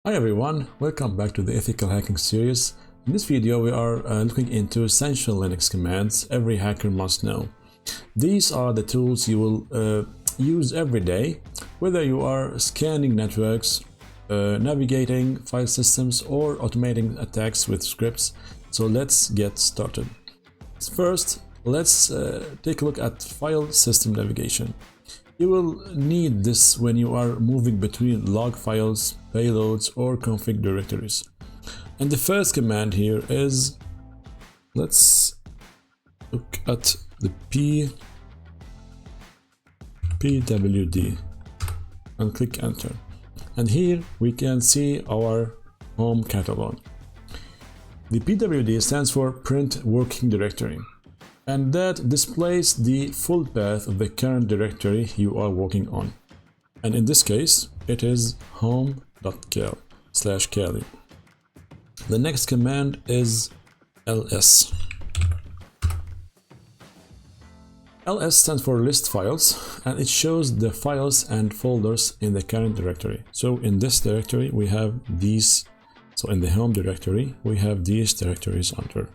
Hi everyone, welcome back to the ethical hacking series. In this video we are looking into essential Linux commands every hacker must know. These are the tools you will use every day, whether you are scanning networks, navigating file systems, or automating attacks with scripts. So let's get started. First, let's take a look at file system navigation. You will need this when you are moving between log files, payloads, or config directories. And the first command here is, let's look at the pwd and click enter. And here we can see our home catalog. The pwd stands for print working directory, and that displays the full path of the current directory you are working on. And in this case, it is home.cal/kali. The next command is ls. ls stands for list files, and it shows the files and folders in the current directory. So in this directory we have these, so in the home directory we have these directories under.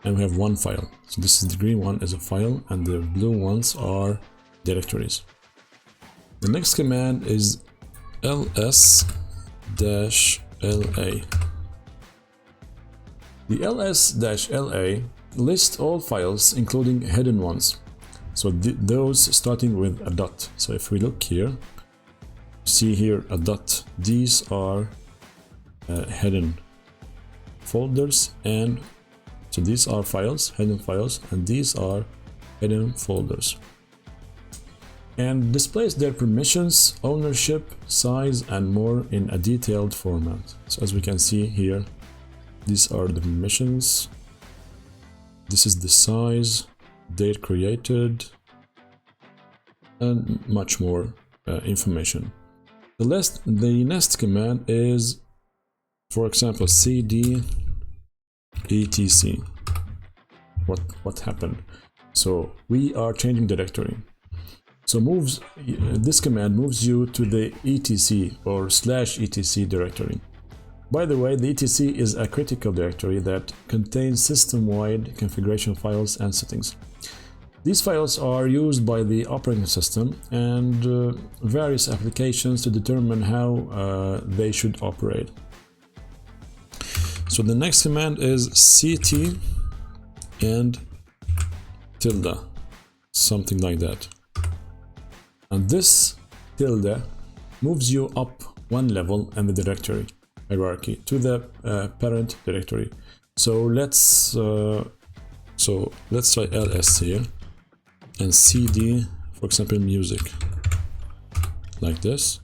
And we have one file. So this is the green one is a file, and the blue ones are directories. The next command is ls-la. The ls-la lists all files, including hidden ones. So those starting with a dot. So if we look here, see here a dot. These are hidden folders, and so these are files, hidden files, and these are hidden folders. And displays their permissions, ownership, size, and more in a detailed format. So as we can see here, these are the permissions, this is the size, date created, and much more information. The next command is, for example, cd etc. What happened? So we are changing directory. So this command moves you to the etc or /etc directory. By the way, the etc is a critical directory that contains system-wide configuration files and settings. These files are used by the operating system and various applications to determine how they should operate. So the next command is ct and tilde, something like that. And this tilde moves you up one level in the directory hierarchy to the parent directory. So let's try ls here and cd, for example, music, like this.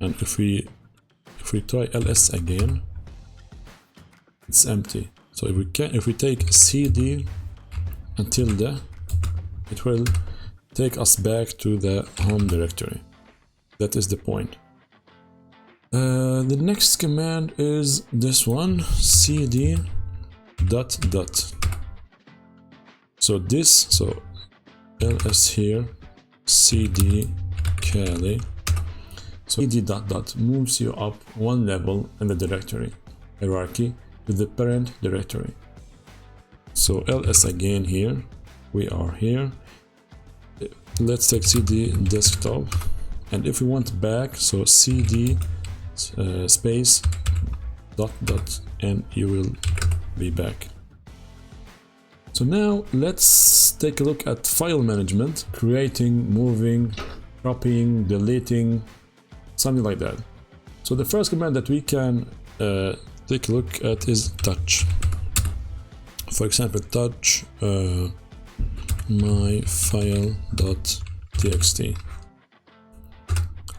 And if we try ls again, it's empty. So if we take cd and tilde, it will take us back to the home directory. That is the point. The next command is this one, cd ... So ls here, cd kali. So cd ... moves you up one level in the directory hierarchy to the parent directory. So ls again here, we are here. Let's take cd desktop, and if we want back, so cd space ... and you will be back. So now let's take a look at file management, creating, moving, copying, deleting, something like that. So the first command that we can take a look at is touch. For example, touch myfile.txt.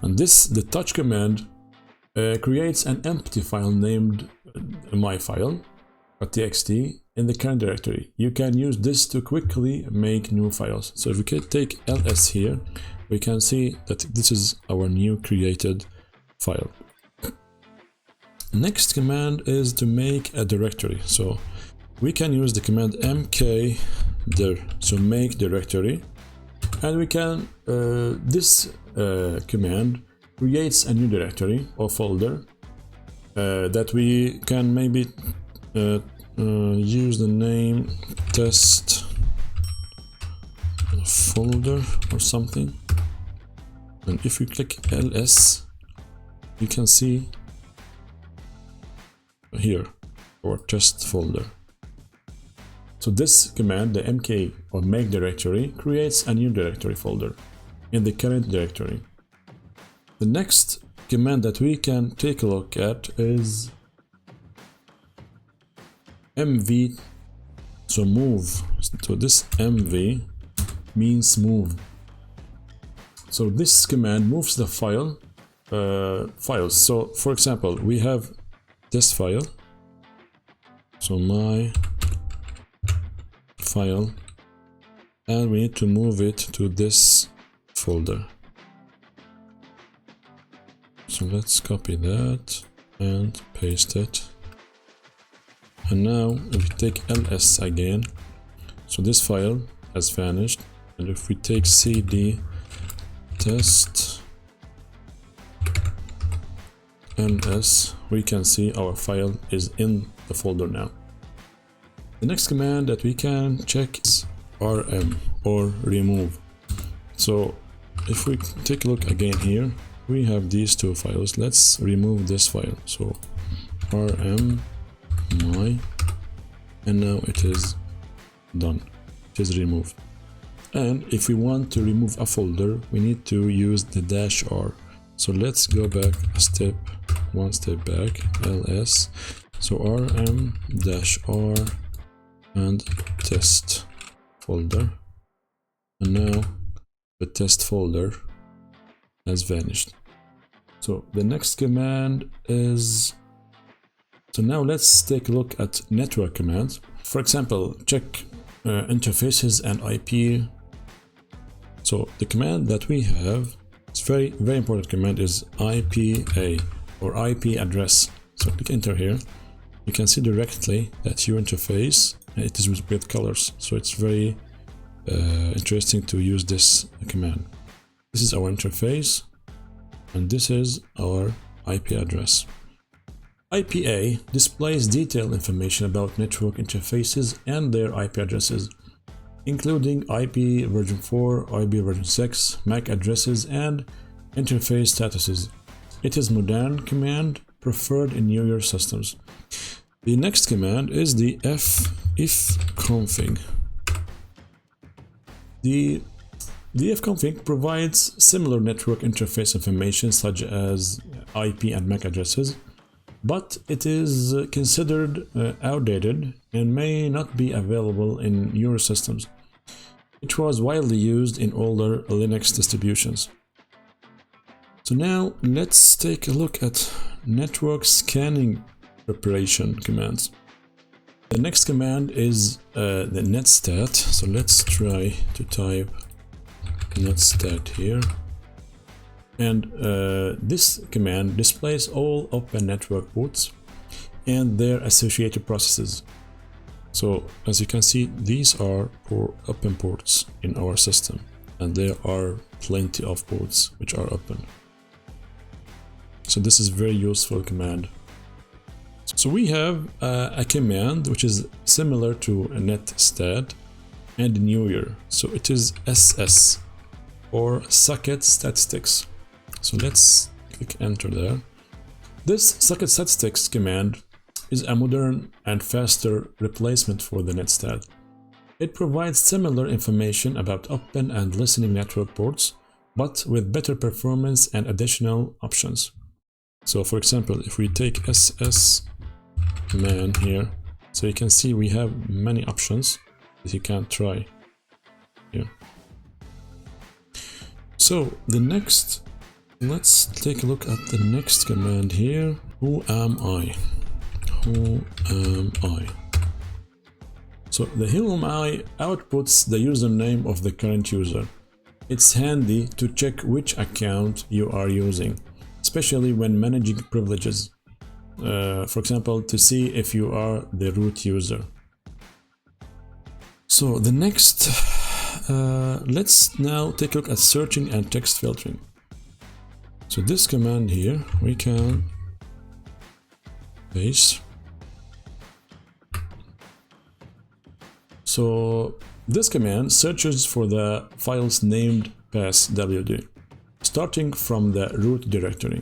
And the touch command creates an empty file named myfile.txt in the current directory. You can use this to quickly make new files. So if we can take ls here, we can see that this is our new created file. Next command is to make a directory. So we can use the command mkdir, so make directory, and we can this command creates a new directory or folder that we can maybe use the name test folder or something, and if we click ls, you can see here our test folder. So this command, the mk or make directory, creates a new directory folder in the current directory. The next command that we can take a look at is mv, so move. So this mv means move. So this command moves the files. So for example, we have this file, so my file, and we need to move it to this folder. So let's copy that and paste it. And now if we take ls again, so this file has vanished, and if we take cd test ls, we can see our file is in the folder now. The next command that we can check is rm or remove. So if we take a look again here, we have these two files. Let's remove this file. So rm my, and now it is done. It is removed. And if we want to remove a folder, we need to use the -r. So let's go back one step back, ls, so rm-r and test folder, and now the test folder has vanished. So the next command is, so now let's take a look at network commands. For example, check interfaces and IP. So the command that we have, it's very important command, is IPA or IP address. So click enter here. You can see directly that your interface, and it is with colors. So it's very interesting to use this command. This is our interface, and this is our IP address. IPA displays detailed information about network interfaces and their IP addresses, including IP version 4, IP version 6, MAC addresses, and interface statuses. It is modern command preferred in newer systems. The next command is the ifconfig. The ifconfig provides similar network interface information such as IP and MAC addresses, but it is considered outdated and may not be available in newer systems. It was widely used in older Linux distributions. So now let's take a look at network scanning preparation commands. The next command is the netstat. So let's try to type netstat here. And this command displays all open network ports and their associated processes. So as you can see, these are open ports in our system, and there are plenty of ports which are open. So this is very useful command. So we have a command which is similar to a netstat and newer. So it is ss, or socket statistics. So let's click enter there. This socket statistics command is a modern and faster replacement for the netstat. It provides similar information about open and listening network ports, but with better performance and additional options. So for example, if we take ss man here, so you can see we have many options that you can try here. So the next, let's take a look at the next command here. Whoami. So the whoami outputs the username of the current user. It's handy to check which account you are using, especially when managing privileges. For example, to see if you are the root user. So the next, let's now take a look at searching and text filtering. So this command here, we can paste. So this command searches for the files named passwd, starting from the root directory.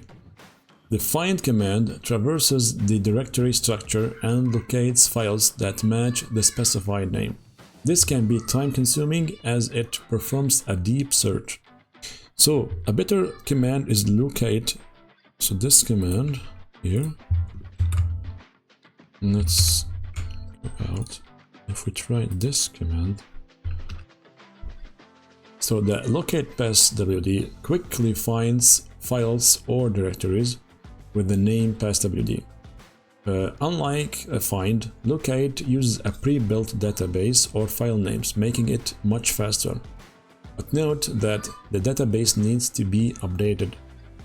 The find command traverses the directory structure and locates files that match the specified name. This can be time-consuming as it performs a deep search. So a better command is locate. So this command here, let's go out. If we try this command, so the locate passwd quickly finds files or directories with the name passwd. Unlike a find, locate uses a pre-built database or file names, making it much faster. But note that the database needs to be updated,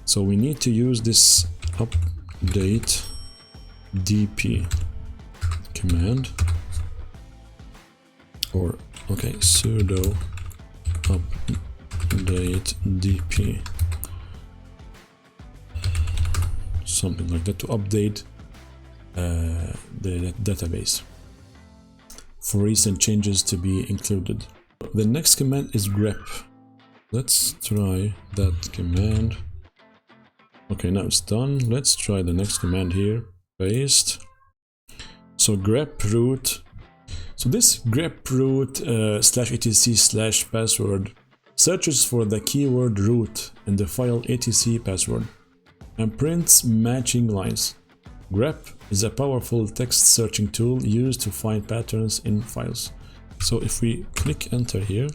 so we need to use this update dp command, or okay, sudo update dp, something like that, to update the database for recent changes to be included. The next command is grep. Let's try that command. Okay, now it's done. Let's try the next command here. Paste. So grep root. So this grep root /etc/password searches for the keyword root in the file etc password and prints matching lines. Grep is a powerful text searching tool used to find patterns in files. So if we click enter here,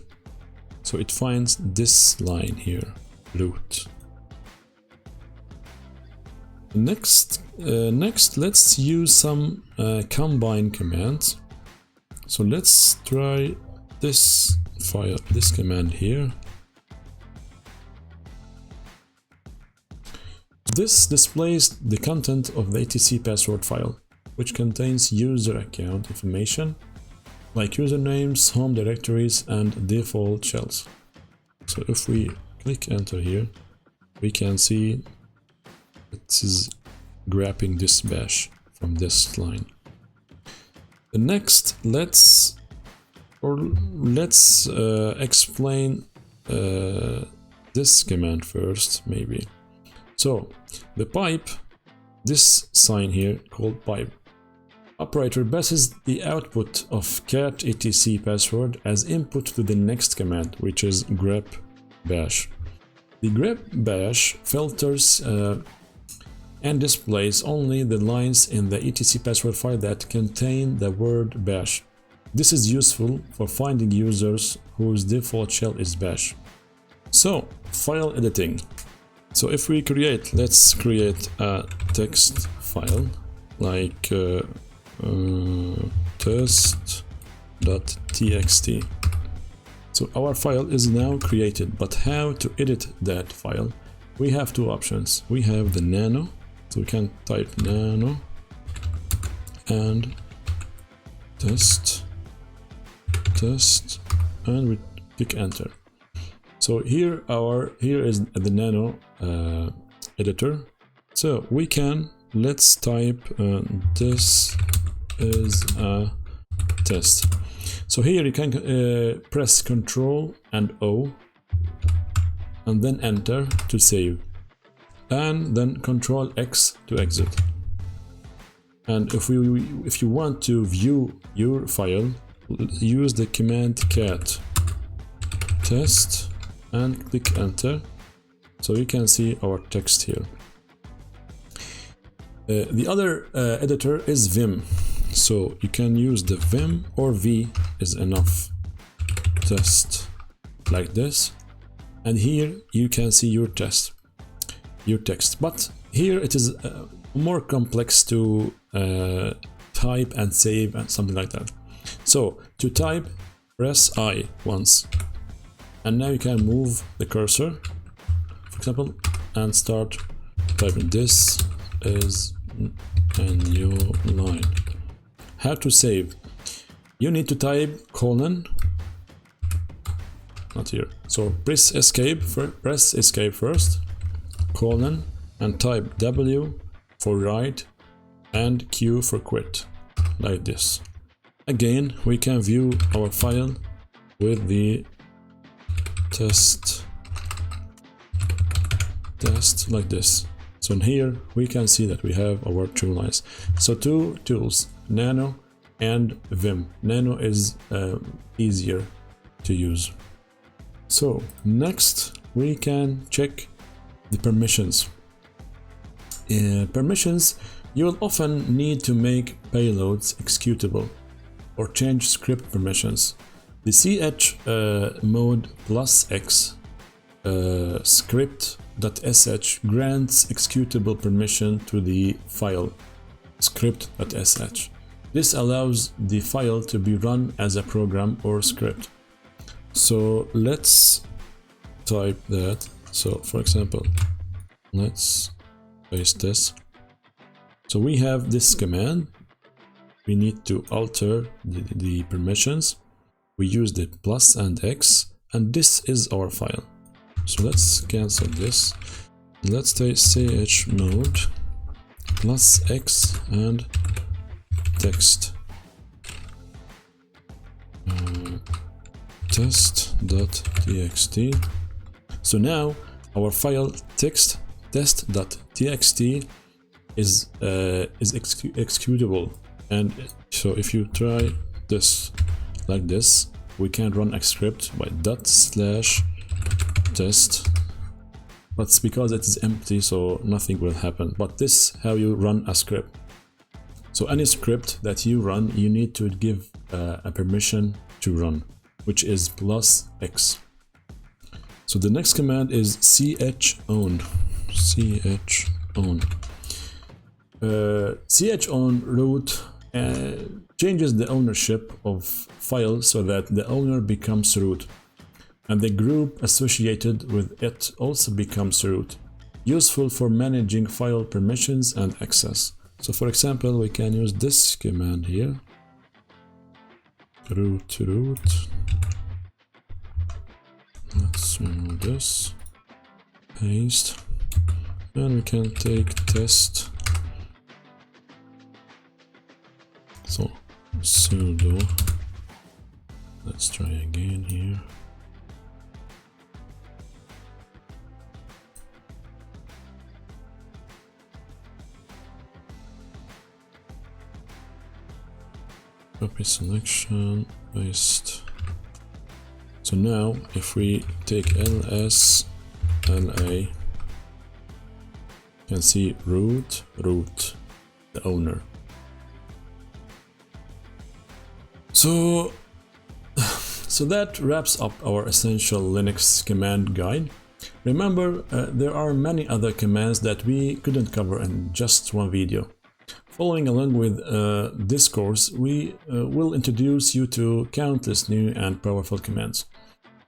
so it finds this line here, root. Next, let's use some combine commands. So let's try this file, this command here. This displays the content of the etc password file, which contains user account information like usernames, home directories, and default shells. So if we click enter here, we can see it is grabbing this bash from this line. The next, let's explain this command first, maybe. So the pipe, this sign here called pipe operator, passes the output of cat etc password as input to the next command, which is grep bash. The grep bash filters and displays only the lines in the etc password file that contain the word bash. This is useful for finding users whose default shell is bash. So file editing. So if we let's create a text file like test.txt. So our file is now created, but how to edit that file? We have two options. We have the nano, so we can type nano and test, and we click enter. So here is the nano editor. So we can, let's type this is a test. So here you can press Ctrl and O and then enter to save, and then Ctrl X to exit. And if you want to view your file, use the command cat test and click enter, so you can see our text here. The other editor is Vim, so you can use the Vim or V is enough. Test like this, and here you can see your text. But here it is more complex to type and save and something like that. So to type, press I once, and now you can move the cursor, for example, and start typing. This is a new line. How to save? You need to type colon, not here. So press escape first, colon, and type W for write, and Q for quit, like this. Again, we can view our file with the test like this. So in here we can see that we have our two lines. So two tools, Nano and Vim. Nano is easier to use. So next we can check the permissions. Permissions, you will often need to make payloads executable or change script permissions. The chmod plus x script.sh grants executable permission to the file script.sh. This allows the file to be run as a program or script. So let's type that. So for example, let's paste this. So we have this command. We need to alter the permissions. We use the plus and x, and this is our file. So let's cancel this. Let's take chmod plus x and text test.txt. So now our file test.txt is executable, and so if you try this like this, we can run a script by ./test, but it's because it is empty, so nothing will happen. But this is how you run a script. So any script that you run, you need to give a permission to run, which is plus x. So the next command is chown. Chown root changes the ownership of file so that the owner becomes root, and the group associated with it also becomes root, useful for managing file permissions and access. So for example, we can use this command here, root. Let's remove this, paste, and we can take test. So sudo, let's try again here. Copy selection, paste. So now if we take ls la, you can see root, the owner. So that wraps up our essential Linux command guide. Remember, there are many other commands that we couldn't cover in just one video. Following along with this course, we will introduce you to countless new and powerful commands,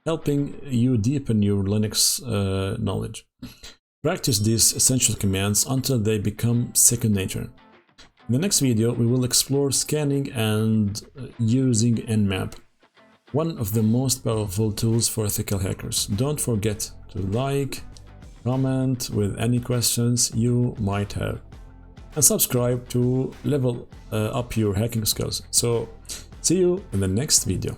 helping you deepen your Linux knowledge. Practice these essential commands until they become second nature. In the next video, we will explore scanning and using Nmap, one of the most powerful tools for ethical hackers. Don't forget to like, comment with any questions you might have, and subscribe to level up your hacking skills. So, see you in the next video.